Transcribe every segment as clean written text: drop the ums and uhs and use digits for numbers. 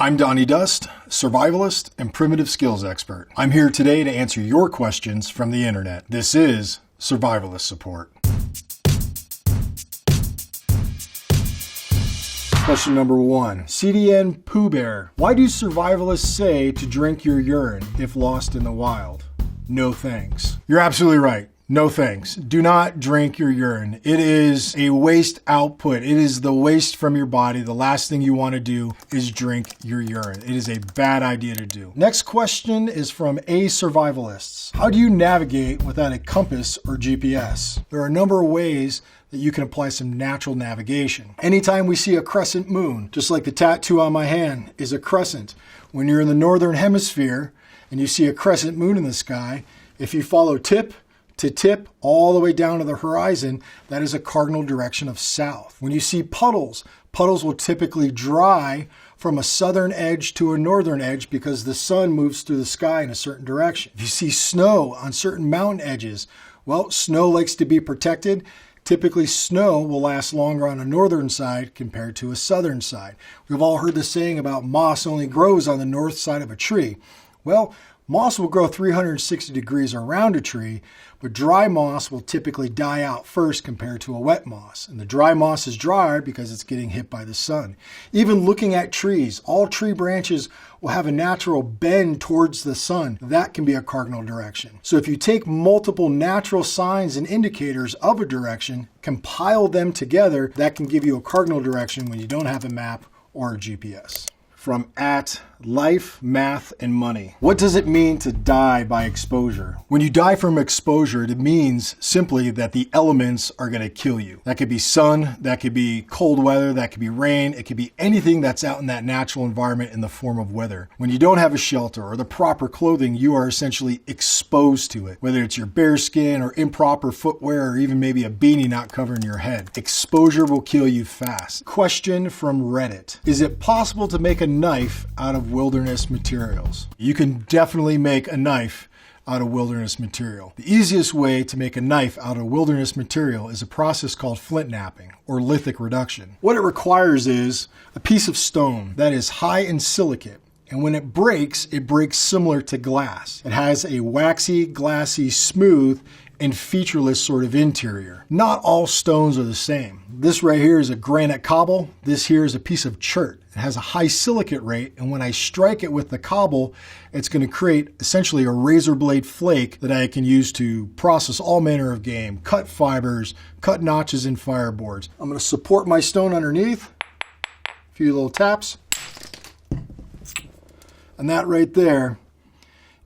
I'm Donnie Dust, survivalist and primitive skills expert. I'm here today to answer your questions from the internet. This is Survivalist Support. Question number 1. CDN Pooh Bear. Why do survivalists say to drink your urine if lost in the wild? No thanks. You're absolutely right. No thanks. Do not drink your urine. It is a waste output. It is the waste from your body. The last thing you want to do is drink your urine. It is a bad idea to do. Next question is from A Survivalists. How do you navigate without a compass or GPS? There are a number of ways that you can apply some natural navigation. Anytime we see a crescent moon, just like the tattoo on my hand is a crescent, when you're in the northern hemisphere and you see a crescent moon in the sky, if you follow tip to tip all the way down to the horizon, that is a cardinal direction of south. When you see puddles, puddles will typically dry from a southern edge to a northern edge because the sun moves through the sky in a certain direction. If you see snow on certain mountain edges, well, snow likes to be protected. Typically, snow will last longer on a northern side compared to a southern side. We've all heard the saying about moss only grows on the north side of a tree. Well, moss will grow 360 degrees around a tree, but dry moss will typically die out first compared to a wet moss. And the dry moss is drier because it's getting hit by the sun. Even looking at trees, all tree branches will have a natural bend towards the sun. That can be a cardinal direction. So if you take multiple natural signs and indicators of a direction, compile them together, that can give you a cardinal direction when you don't have a map or a GPS. From @Life, Math, and Money. What does it mean to die by exposure? When you die from exposure, it means simply that the elements are going to kill you. That could be sun, that could be cold weather, that could be rain, it could be anything that's out in that natural environment in the form of weather. When you don't have a shelter or the proper clothing, you are essentially exposed to it. Whether it's your bare skin or improper footwear or even maybe a beanie not covering your head. Exposure will kill you fast. Question from Reddit. Is it possible to make a knife out of wilderness materials? You can definitely make a knife out of wilderness material. The easiest way to make a knife out of wilderness material is a process called flint knapping or lithic reduction. What it requires is a piece of stone that is high in silicate. And when it breaks similar to glass. It has a waxy, glassy, smooth, and featureless sort of interior. Not all stones are the same. This right here is a granite cobble. This here is a piece of chert. It has a high silicate rate, and when I strike it with the cobble, it's going to create essentially a razor blade flake that I can use to process all manner of game, cut fibers, cut notches in fireboards. I'm going to support my stone underneath, a few little taps, and that right there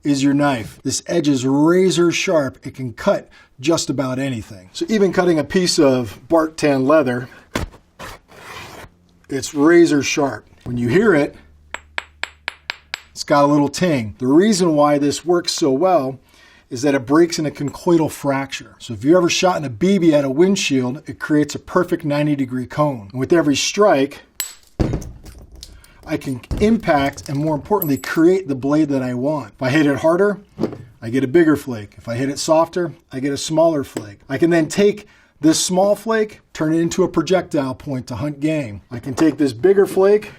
is your knife. This edge is razor sharp. It can cut just about anything. So even cutting a piece of bark tan leather, it's razor sharp. When you hear it, it's got a little ting. The reason why this works so well is that it breaks in a conchoidal fracture. So if you ever shot in a BB at a windshield, it creates a perfect 90-degree cone. And with every strike, I can impact and more importantly create the blade that I want. If I hit it harder, I get a bigger flake. If I hit it softer, I get a smaller flake. I can then take this small flake, turn it into a projectile point to hunt game. I can take this bigger flake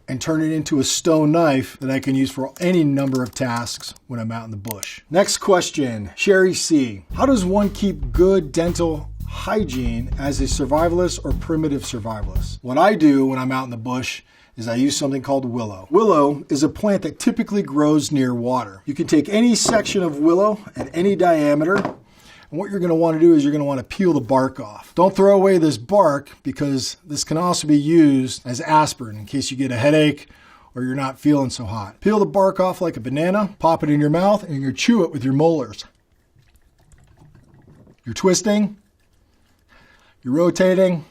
and turn it into a stone knife that I can use for any number of tasks when I'm out in the bush. Next question, Sherry C. How does one keep good dental hygiene as a survivalist or primitive survivalist? What I do when I'm out in the bush is I use something called willow. Willow is a plant that typically grows near water. You can take any section of willow at any diameter, and what you're going to want to do is you're going to want to peel the bark off. Don't throw away this bark because this can also be used as aspirin in case you get a headache or you're not feeling so hot. Peel the bark off like a banana, pop it in your mouth, and you chew it with your molars. You're twisting, you're rotating,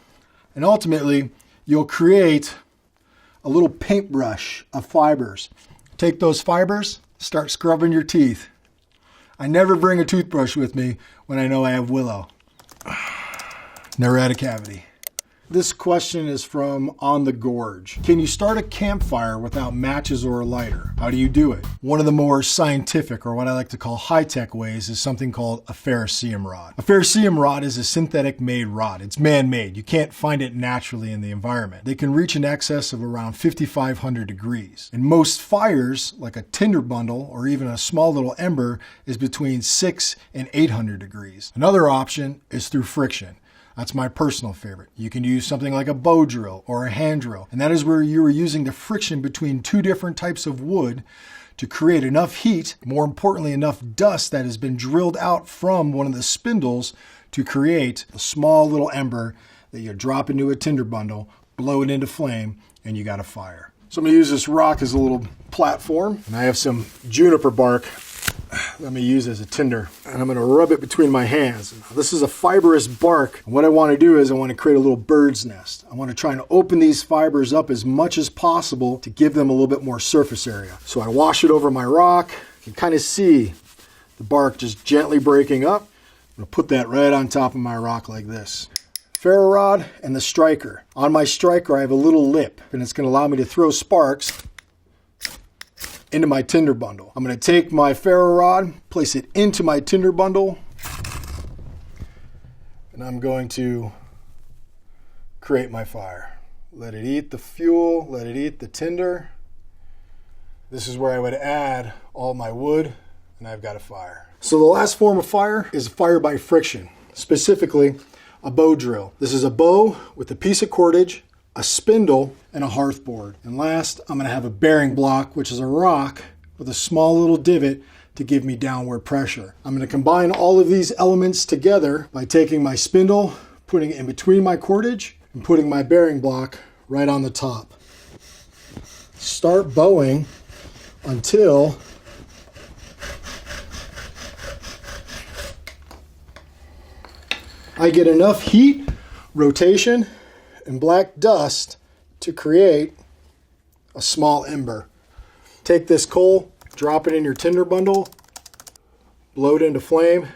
and ultimately you'll create a little paintbrush of fibers. Take those fibers, start scrubbing your teeth. I never bring a toothbrush with me when I know I have willow. Never had a cavity. This question is from On the Gorge. Can you start a campfire without matches or a lighter? How do you do it? One of the more scientific, or what I like to call high-tech ways, is something called a ferrocerium rod. A ferrocerium rod is a synthetic made rod. It's man-made. You can't find it naturally in the environment. They can reach an excess of around 5,500 degrees. And most fires, like a tinder bundle or even a small little ember, is between 600 and 800 degrees. Another option is through friction. That's my personal favorite. You can use something like a bow drill or a hand drill, and that is where you are using the friction between two different types of wood to create enough heat, more importantly, enough dust that has been drilled out from one of the spindles to create a small little ember that you drop into a tinder bundle, blow it into flame, and you got a fire. So I'm going to use this rock as a little platform, and I have some juniper bark let me use as a tinder, and I'm going to rub it between my hands. Now, this is a fibrous bark. What I want to do is I want to create a little bird's nest. I want to try and open these fibers up as much as possible to give them a little bit more surface area. So I wash it over my rock. You can kind of see the bark just gently breaking up. I'm going to put that right on top of my rock like this. Ferro rod and the striker. On my striker I have a little lip, and it's going to allow me to throw sparks into my tinder bundle. I'm going to take my ferro rod, place it into my tinder bundle, and I'm going to create my fire. Let it eat the fuel, let it eat the tinder. This is where I would add all my wood, and I've got a fire. So the last form of fire is fire by friction, specifically a bow drill. This is a bow with a piece of cordage, a spindle, and a hearth board. And last, I'm going to have a bearing block, which is a rock with a small little divot to give me downward pressure. I'm going to combine all of these elements together by taking my spindle, putting it in between my cordage, and putting my bearing block right on the top. Start bowing until I get enough heat, rotation, and black dust to create a small ember. Take this coal, drop it in your tinder bundle, blow it into flame,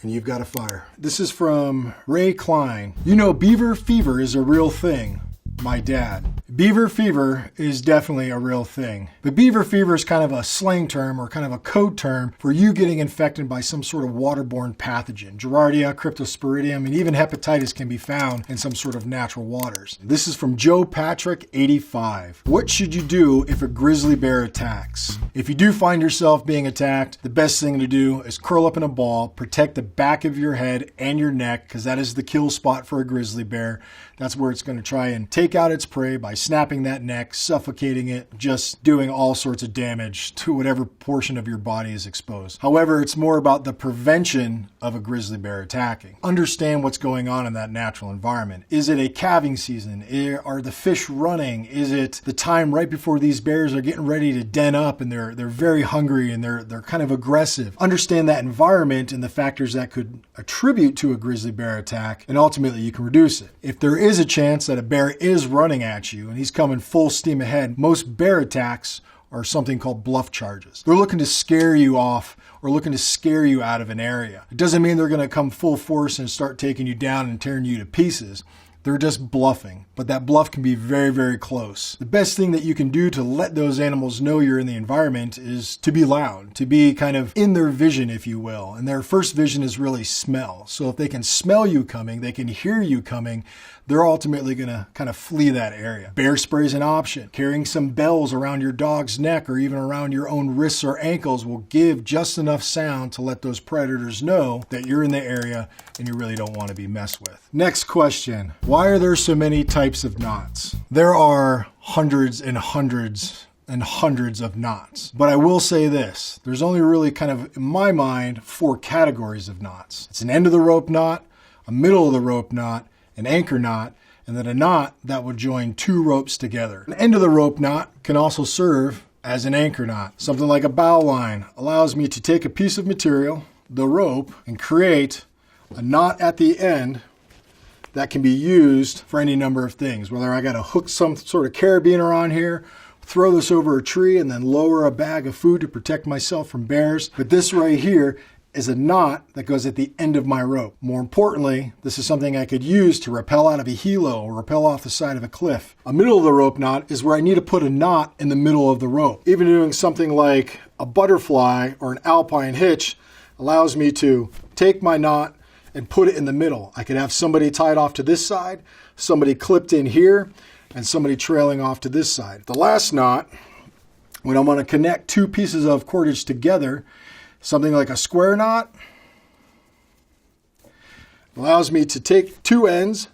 and you've got a fire. This is from Ray Klein. You know, beaver fever is a real thing. My dad. Beaver fever is definitely a real thing. But beaver fever is kind of a slang term or kind of a code term for you getting infected by some sort of waterborne pathogen. Giardia, cryptosporidium, and even hepatitis can be found in some sort of natural waters. This is from Joe Patrick, 85. What should you do if a grizzly bear attacks? If you do find yourself being attacked, the best thing to do is curl up in a ball, protect the back of your head and your neck, because that is the kill spot for a grizzly bear. That's where it's going to try and take out its prey by snapping that neck, suffocating it, just doing all sorts of damage to whatever portion of your body is exposed. However, it's more about the prevention of a grizzly bear attacking. Understand what's going on in that natural environment. Is it a calving season? Are the fish running? Is it the time right before these bears are getting ready to den up and they're very hungry and they're kind of aggressive? Understand that environment and the factors that could attribute to a grizzly bear attack, and ultimately you can reduce it. If there is a chance that a bear is running at you and he's coming full steam ahead, most bear attacks are something called bluff charges. They're looking to scare you off or looking to scare you out of an area. It doesn't mean they're going to come full force and start taking you down and tearing you to pieces. They're just bluffing, but that bluff can be very, very close. The best thing that you can do to let those animals know you're in the environment is to be loud, to be kind of in their vision, if you will. And their first vision is really smell. So if they can smell you coming, they can hear you coming, they're ultimately going to kind of flee that area. Bear spray is an option. Carrying some bells around your dog's neck or even around your own wrists or ankles will give just enough sound to let those predators know that you're in the area and you really don't want to be messed with. Next question. Why are there so many types of knots? There are hundreds and hundreds and hundreds of knots. But I will say this, there's only really kind of, in my mind, 4 categories of knots. It's an end of the rope knot, a middle of the rope knot, an anchor knot, and then a knot that would join 2 ropes together. An end of the rope knot can also serve as an anchor knot. Something like a bow line allows me to take a piece of material, the rope, and create a knot at the end that can be used for any number of things. Whether I got to hook some sort of carabiner on here, throw this over a tree, and then lower a bag of food to protect myself from bears. But this right here is a knot that goes at the end of my rope. More importantly, this is something I could use to rappel out of a helo or rappel off the side of a cliff. A middle of the rope knot is where I need to put a knot in the middle of the rope. Even doing something like a butterfly or an alpine hitch allows me to take my knot and put it in the middle. I could have somebody tied off to this side, somebody clipped in here, and somebody trailing off to this side. The last knot, when I want to connect two pieces of cordage together, something like a square knot, allows me to take two ends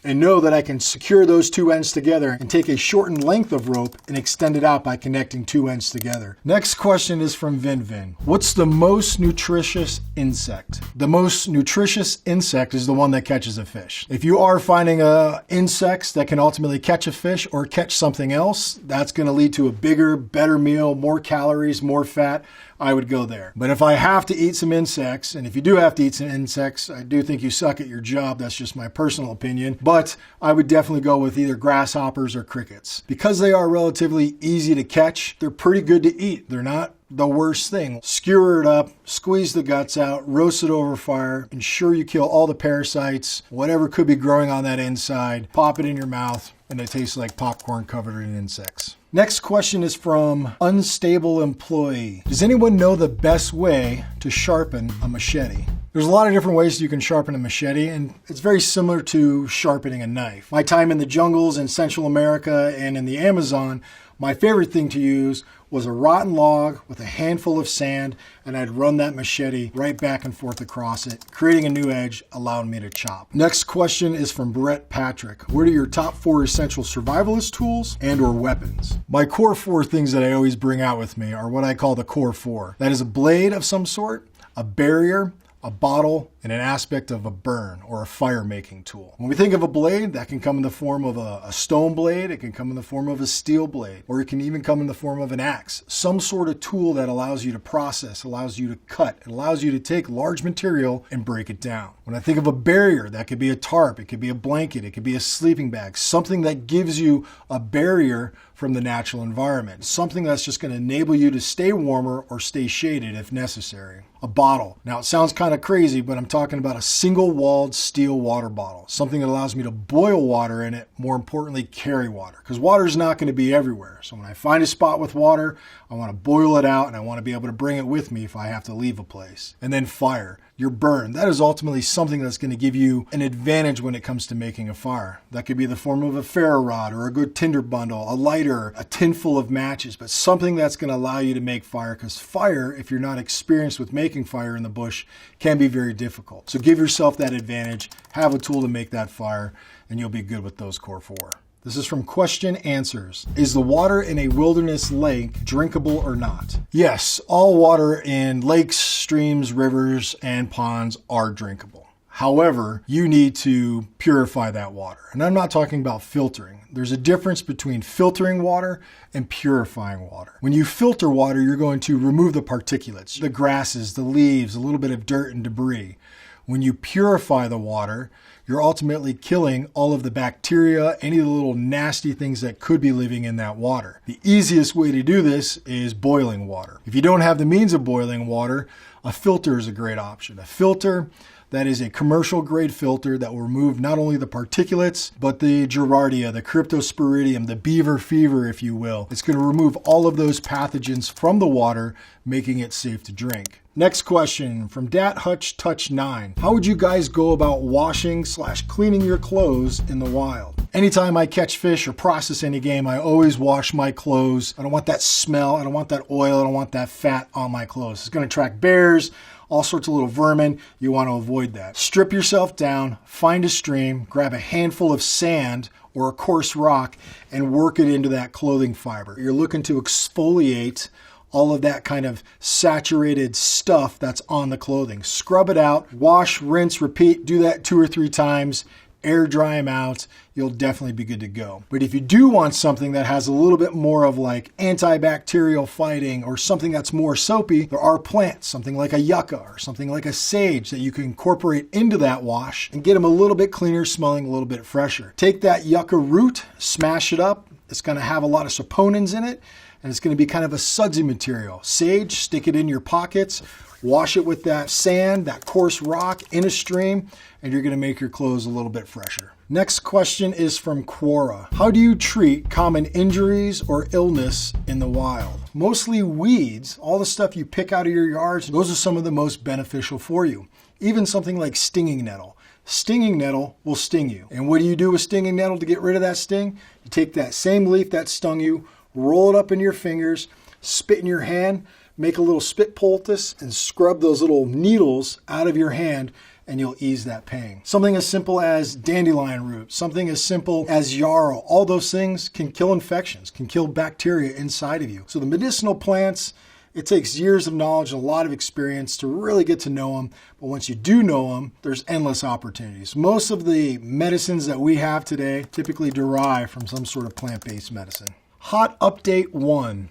and know that I can secure those two ends together and take a shortened length of rope and extend it out by connecting two ends together. Next question is from Vin. What's the most nutritious insect? The most nutritious insect is the one that catches a fish. If you are finding insects that can ultimately catch a fish or catch something else, that's going to lead to a bigger, better meal, more calories, more fat. I would go there. But if I have to eat some insects, and if you do have to eat some insects, I do think you suck at your job. That's just my personal opinion. But I would definitely go with either grasshoppers or crickets. Because they are relatively easy to catch, they're pretty good to eat. They're not the worst thing. Skewer it up, squeeze the guts out, roast it over fire, ensure you kill all the parasites, whatever could be growing on that inside, pop it in your mouth, and it tastes like popcorn covered in insects. Next question is from Unstable Employee. Does anyone know the best way to sharpen a machete? There's a lot of different ways you can sharpen a machete, and it's very similar to sharpening a knife. My time in the jungles in Central America and in the Amazon, my favorite thing to use was a rotten log with a handful of sand, and I'd run that machete right back and forth across it, creating a new edge, allowing me to chop. Next question is from Brett Patrick. What are your top 4 essential survivalist tools and or weapons? My core 4 things that I always bring out with me are what I call the core 4. That is a blade of some sort, a barrier, a bottle, and an aspect of a burn or a fire making tool. When we think of a blade, that can come in the form of a stone blade, it can come in the form of a steel blade, or it can even come in the form of an axe. Some sort of tool that allows you to process, allows you to cut, it allows you to take large material and break it down. When I think of a barrier, that could be a tarp, it could be a blanket, it could be a sleeping bag, something that gives you a barrier from the natural environment, something that's just going to enable you to stay warmer or stay shaded if necessary. A bottle. Now it sounds kind of crazy, but I'm talking about a single-walled steel water bottle, something that allows me to boil water in it, more importantly carry water, because water is not going to be everywhere. So when I find a spot with water, I want to boil it out and I want to be able to bring it with me if I have to leave a place. And then fire. Your burn. That is ultimately something that's going to give you an advantage when it comes to making a fire. That could be the form of a ferro rod or a good tinder bundle, a lighter, a tin full of matches, but something that's going to allow you to make fire, because fire, if you're not experienced with making fire in the bush, can be very difficult. So give yourself that advantage, have a tool to make that fire, and you'll be good with those core 4. This is from Question Answers. Is the water in a wilderness lake drinkable or not? Yes, all water in lakes, streams, rivers, and ponds are drinkable. However, you need to purify that water. And I'm not talking about filtering. There's a difference between filtering water and purifying water. When you filter water, you're going to remove the particulates, the grasses, the leaves, a little bit of dirt and debris. When you purify the water, you're ultimately killing all of the bacteria, any of the little nasty things that could be living in that water. The easiest way to do this is boiling water. If you don't have the means of boiling water, a filter is a great option. A filter that is a commercial grade filter that will remove not only the particulates, but the Giardia, the Cryptosporidium, the beaver fever, if you will. It's going to remove all of those pathogens from the water, making it safe to drink. Next question from Dat Hutch Touch 9. How would you guys go about washing/cleaning your clothes in the wild? Anytime I catch fish or process any game, I always wash my clothes. I don't want that smell. I don't want that oil. I don't want that fat on my clothes. It's going to attract bears, all sorts of little vermin. You want to avoid that. Strip yourself down, find a stream, grab a handful of sand or a coarse rock and work it into that clothing fiber. You're looking to exfoliate all of that kind of saturated stuff that's on the clothing. Scrub it out, wash, rinse, repeat. Do that 2 or 3 times. Air dry them out. You'll definitely be good to go. But if you do want something that has a little bit more of like antibacterial fighting or something that's more soapy, there are plants, something like a yucca or something like a sage that you can incorporate into that wash and get them a little bit cleaner, smelling a little bit fresher. Take that yucca root, smash it up, It's going to have a lot of saponins in it, and it's going to be kind of a sudsy material. Sage, stick it in your pockets, wash it with that sand, that coarse rock in a stream, and you're going to make your clothes a little bit fresher. Next question is from Quora. How do you treat common injuries or illness in the wild? Mostly weeds, all the stuff you pick out of your yards, those are some of the most beneficial for you. Even something like stinging nettle. Stinging nettle will sting you. And what do you do with stinging nettle to get rid of that sting? You take that same leaf that stung you, roll it up in your fingers, spit in your hand, make a little spit poultice, and scrub those little needles out of your hand, and you'll ease that pain. Something as simple as dandelion root, something as simple as yarrow, all those things can kill infections, can kill bacteria inside of you. So the medicinal plants, it takes years of knowledge and a lot of experience to really get to know them. But once you do know them, there's endless opportunities. Most of the medicines that we have today typically derive from some sort of plant-based medicine. Hot update 1.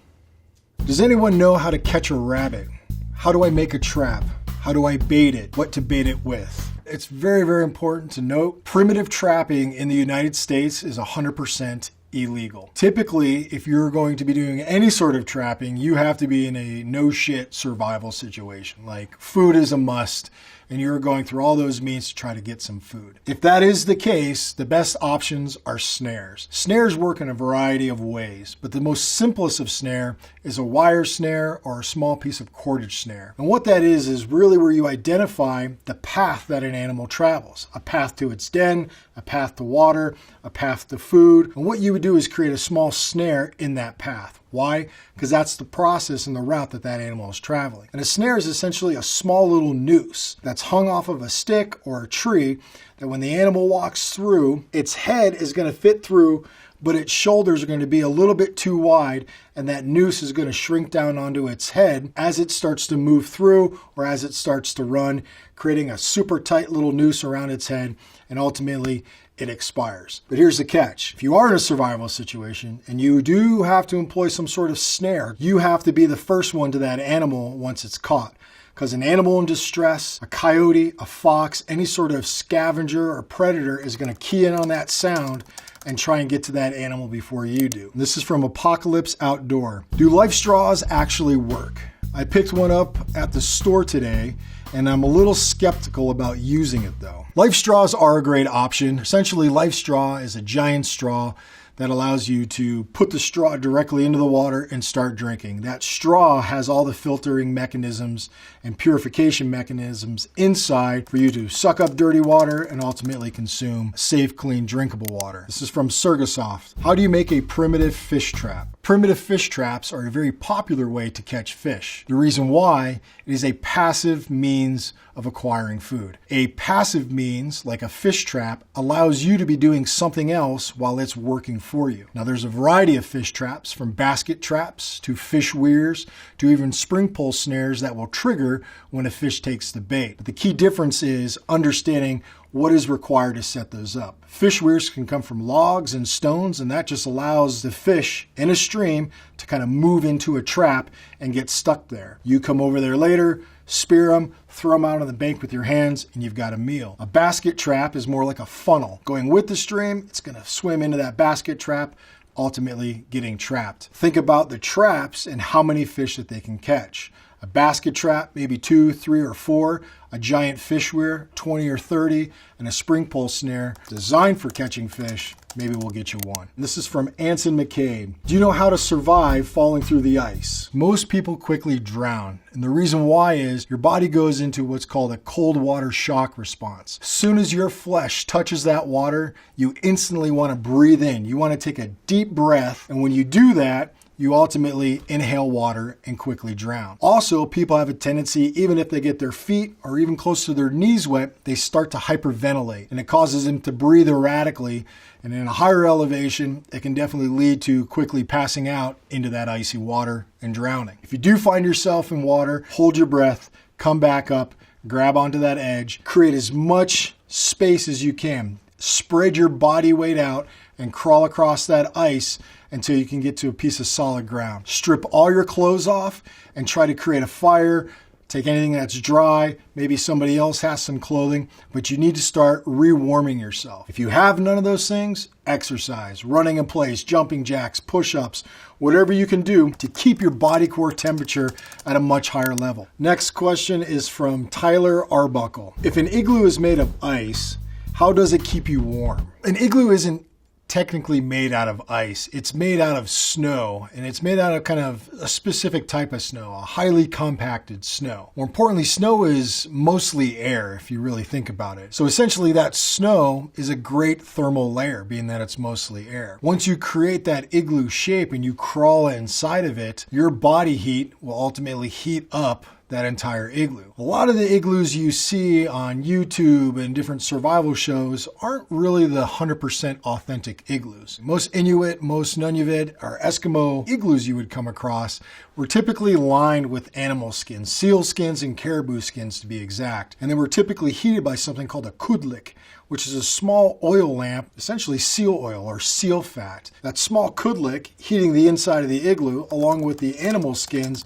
Does anyone know how to catch a rabbit? How do I make a trap? How do I bait it? What to bait it with? It's very, very important to note, primitive trapping in the United States is 100% illegal. Typically, if you're going to be doing any sort of trapping, you have to be in a no-shit survival situation. Like food is a must, and you're going through all those means to try to get some food. If that is the case, the best options are snares. Snares work in a variety of ways, but the most simplest of snare is a wire snare or a small piece of cordage snare. And what that is really where you identify the path that an animal travels. A path to its den, a path to water, a path to food. And what you would do is create a small snare in that path. Why? Because that's the process and the route that that animal is traveling. And a snare is essentially a small little noose that's hung off of a stick or a tree that when the animal walks through, its head is going to fit through, but its shoulders are going to be a little bit too wide, and that noose is going to shrink down onto its head as it starts to move through or as it starts to run, creating a super tight little noose around its head, and ultimately it expires. But here's the catch. If you are in a survival situation and you do have to employ some sort of snare, you have to be the first one to that animal once it's caught. Because an animal in distress, a coyote, a fox, any sort of scavenger or predator is going to key in on that sound and try and get to that animal before you do. This is from Apocalypse Outdoor. Do life straws actually work? I picked one up at the store today, and I'm a little skeptical about using it though. Life straws are a great option. Essentially, life straw is a giant straw that allows you to put the straw directly into the water and start drinking. That straw has all the filtering mechanisms and purification mechanisms inside for you to suck up dirty water and ultimately consume safe, clean, drinkable water. This is from Surgasoft. How do you make a primitive fish trap? Primitive fish traps are a very popular way to catch fish. The reason why, it is a passive means of acquiring food. A passive means, like a fish trap, allows you to be doing something else while it's working for you. Now there's a variety of fish traps, from basket traps to fish weirs to even spring pole snares that will trigger when a fish takes the bait. But the key difference is understanding what is required to set those up. Fish weirs can come from logs and stones, and that just allows the fish in a stream to kind of move into a trap and get stuck there. You come over there later, spear them, throw them out on the bank with your hands, and you've got a meal. A basket trap is more like a funnel. Going with the stream, it's going to swim into that basket trap, ultimately getting trapped. Think about the traps and how many fish that they can catch. A basket trap, maybe 2, 3, or 4. A giant fish weir, 20 or 30. And a spring pole snare designed for catching fish, maybe we'll get you one. This is from Anson McCabe. Do you know how to survive falling through the ice? Most people quickly drown. And the reason why is your body goes into what's called a cold water shock response. As soon as your flesh touches that water, you instantly want to breathe in. You want to take a deep breath. And when you do that, you ultimately inhale water and quickly drown. Also, people have a tendency, even if they get their feet or even close to their knees wet, they start to hyperventilate, and it causes them to breathe erratically. And in a higher elevation, it can definitely lead to quickly passing out into that icy water and drowning. If you do find yourself in water, hold your breath, come back up, grab onto that edge, create as much space as you can. Spread your body weight out and crawl across that ice until you can get to a piece of solid ground. Strip all your clothes off and try to create a fire. Take anything that's dry, maybe somebody else has some clothing, but you need to start rewarming yourself. If you have none of those things, exercise, running in place, jumping jacks, push-ups, whatever you can do to keep your body core temperature at a much higher level. Next question is from Tyler Arbuckle. If an igloo is made of ice, how does it keep you warm? An igloo isn't technically made out of ice. It's made out of snow, and it's made out of kind of a specific type of snow, a highly compacted snow. More importantly, snow is mostly air if you really think about it. So essentially that snow is a great thermal layer, being that it's mostly air. Once you create that igloo shape and you crawl inside of it, your body heat will ultimately heat up that entire igloo. A lot of the igloos you see on YouTube and different survival shows aren't really the 100% authentic igloos. Most Inuit, most Nunavut, or Eskimo igloos you would come across were typically lined with animal skins, seal skins and caribou skins to be exact. And they were typically heated by something called a kudlik, which is a small oil lamp, essentially seal oil or seal fat. That small kudlik heating the inside of the igloo along with the animal skins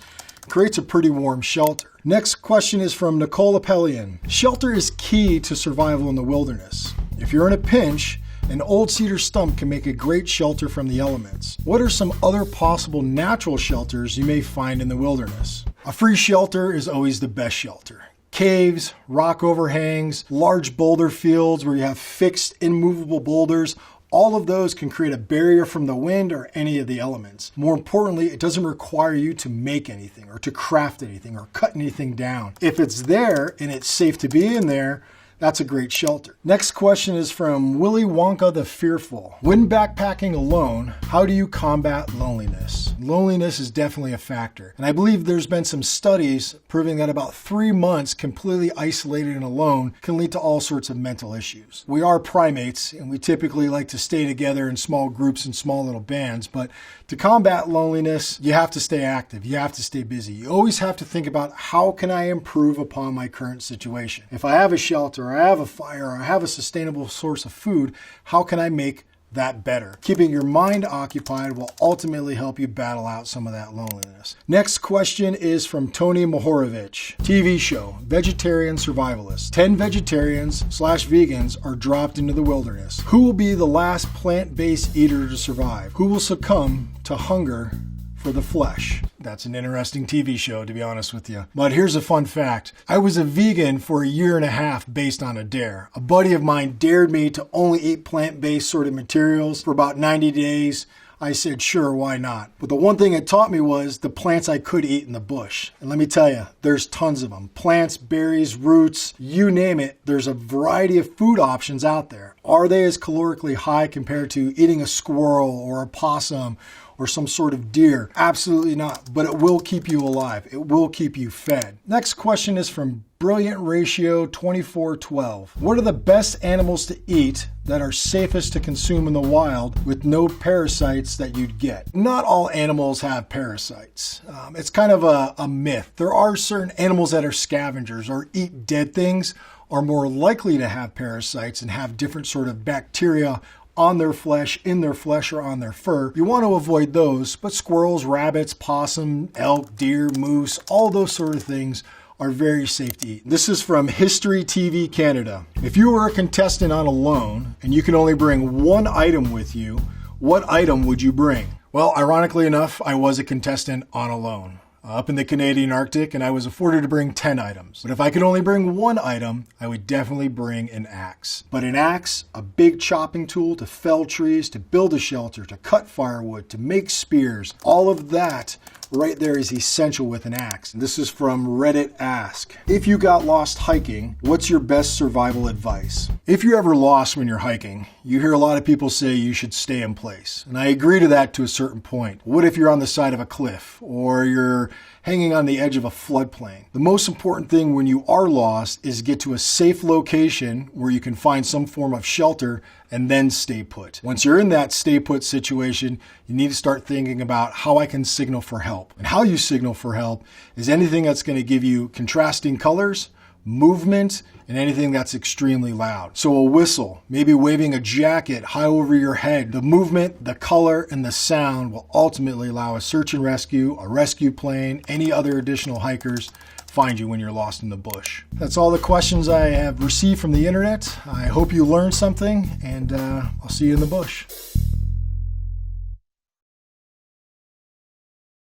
creates a pretty warm shelter. Next question is from Nicole Appelian. Shelter is key to survival in the wilderness. If you're in a pinch, an old cedar stump can make a great shelter from the elements. What are some other possible natural shelters you may find in the wilderness? A free shelter is always the best shelter. Caves, rock overhangs, large boulder fields where you have fixed, immovable boulders, all of those can create a barrier from the wind or any of the elements. More importantly, it doesn't require you to make anything or to craft anything or cut anything down. If it's there and it's safe to be in there, that's a great shelter. Next question is from Willy Wonka the Fearful. When backpacking alone, how do you combat loneliness? Loneliness is definitely a factor. And I believe there's been some studies proving that about 3 months completely isolated and alone can lead to all sorts of mental issues. We are primates, and we typically like to stay together in small groups and small little bands, but to combat loneliness, you have to stay active. You have to stay busy. You always have to think about how can I improve upon my current situation? If I have a shelter, I have a fire, or I have a sustainable source of food, how can I make that better? Keeping your mind occupied will ultimately help you battle out some of that loneliness. Next question is from Tony Mohorovich. TV show, Vegetarian Survivalist. 10 vegetarians/vegans are dropped into the wilderness. Who will be the last plant-based eater to survive? Who will succumb to hunger for the flesh? That's an interesting TV show, to be honest with you. But here's a fun fact. I was a vegan for a year and a half based on a dare. A buddy of mine dared me to only eat plant-based sort of materials for about 90 days. I said, sure, why not? But the one thing it taught me was the plants I could eat in the bush. And let me tell you, there's tons of them. Plants, berries, roots, you name it. There's a variety of food options out there. Are they as calorically high compared to eating a squirrel or a possum or some sort of deer? Absolutely not, but it will keep you alive. It will keep you fed. Next question is from Brilliant Ratio 2412. What are the best animals to eat that are safest to consume in the wild with no parasites that you'd get? Not all animals have parasites. It's kind of a myth. There are certain animals that are scavengers or eat dead things, are more likely to have parasites and have different sort of bacteria on their flesh, in their flesh, or on their fur. You want to avoid those, but squirrels, rabbits, possum, elk, deer, moose, all those sort of things are very safe to eat. This is from History TV Canada. If you were a contestant on Alone and you can only bring one item with you, what item would you bring? Well, ironically enough, I was a contestant on Alone up in the Canadian Arctic, and I was afforded to bring 10 items. But if I could only bring one item, I would definitely bring an axe. But an axe, a big chopping tool to fell trees, to build a shelter, to cut firewood, to make spears, all of that right there is essential with an axe. And this is from Reddit Ask. If you got lost hiking, what's your best survival advice? If you're ever lost when you're hiking, you hear a lot of people say you should stay in place. And I agree to that to a certain point. What if you're on the side of a cliff or you're hanging on the edge of a floodplain? The most important thing when you are lost is get to a safe location where you can find some form of shelter and then stay put. Once you're in that stay put situation, you need to start thinking about how I can signal for help. And how you signal for help is anything that's going to give you contrasting colors, movement, and anything that's extremely loud. So a whistle, maybe waving a jacket high over your head, the movement, the color, and the sound will ultimately allow a search and rescue, a rescue plane, any other additional hikers find you when you're lost in the bush. That's all the questions I have received from the internet. I hope you learned something, and I'll see you in the bush.